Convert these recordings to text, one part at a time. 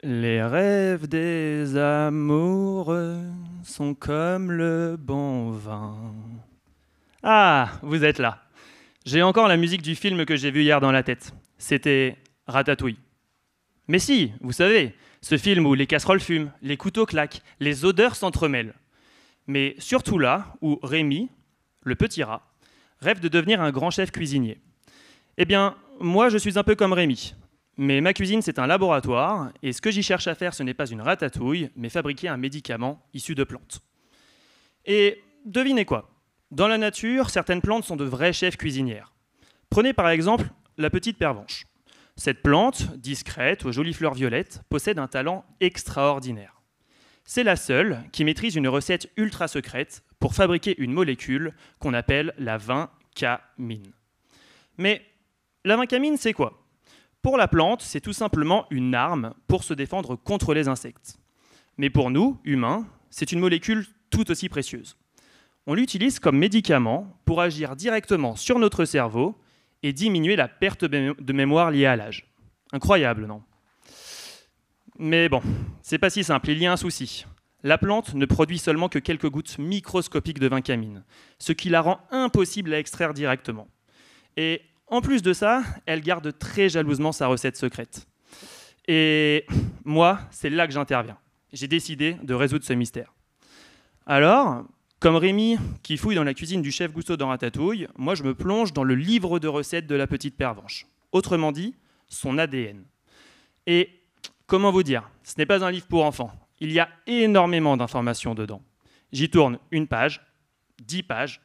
Les rêves des amoureux sont comme le bon vin. Ah, vous êtes là. J'ai encore la musique du film que j'ai vu hier dans la tête. C'était Ratatouille. Mais si, vous savez, ce film où les casseroles fument, les couteaux claquent, les odeurs s'entremêlent. Mais surtout là où Rémi, le petit rat, rêve de devenir un grand chef cuisinier. Eh bien, moi je suis un peu comme Rémi. Mais ma cuisine, c'est un laboratoire, et ce que j'y cherche à faire, ce n'est pas une ratatouille, mais fabriquer un médicament issu de plantes. Et devinez quoi? Dans la nature, certaines plantes sont de vraies chefs cuisinières. Prenez par exemple la petite pervenche. Cette plante, discrète, aux jolies fleurs violettes, possède un talent extraordinaire. C'est la seule qui maîtrise une recette ultra secrète pour fabriquer une molécule qu'on appelle la vincamine. Mais la vincamine, c'est quoi? Pour la plante, c'est tout simplement une arme pour se défendre contre les insectes. Mais pour nous, humains, c'est une molécule tout aussi précieuse. On l'utilise comme médicament pour agir directement sur notre cerveau et diminuer la perte de mémoire liée à l'âge. Incroyable, non? Mais bon, c'est pas si simple, il y a un souci. La plante ne produit seulement que quelques gouttes microscopiques de vincamine, ce qui la rend impossible à extraire directement. Et en plus de ça, elle garde très jalousement sa recette secrète. Et moi, c'est là que j'interviens. J'ai décidé de résoudre ce mystère. Alors, comme Rémi, qui fouille dans la cuisine du chef Gusteau dans Ratatouille, moi je me plonge dans le livre de recettes de la petite pervenche. Autrement dit, son ADN. Et comment vous dire, ce n'est pas un livre pour enfants. Il y a énormément d'informations dedans. J'y tourne une page, 10 pages,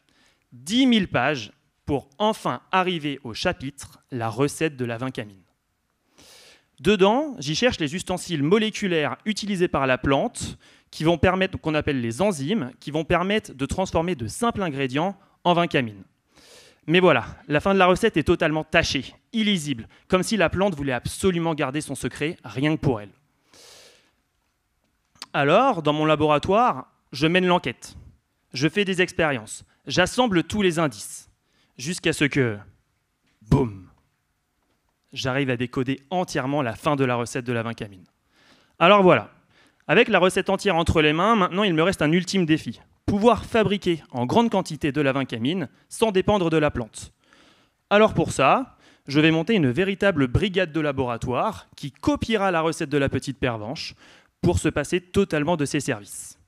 10 000 pages, pour enfin arriver au chapitre « La recette de la vincamine ». Dedans, j'y cherche les ustensiles moléculaires utilisés par la plante qui vont permettre, qu'on appelle les enzymes, qui vont permettre de transformer de simples ingrédients en vincamine. Mais voilà, la fin de la recette est totalement tachée, illisible, comme si la plante voulait absolument garder son secret rien que pour elle. Alors, dans mon laboratoire, je mène l'enquête. Je fais des expériences, j'assemble tous les indices. Jusqu'à ce que, boum, j'arrive à décoder entièrement la fin de la recette de la vincamine. Alors voilà, avec la recette entière entre les mains, maintenant il me reste un ultime défi. Pouvoir fabriquer en grande quantité de la vincamine sans dépendre de la plante. Alors pour ça, je vais monter une véritable brigade de laboratoire qui copiera la recette de la petite pervenche pour se passer totalement de ses services.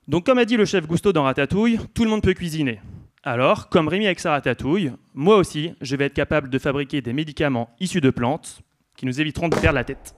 Donc comme a dit le chef Gusteau dans Ratatouille, tout le monde peut cuisiner. Alors, comme Rémi avec sa ratatouille, moi aussi, je vais être capable de fabriquer des médicaments issus de plantes qui nous éviteront de perdre la tête.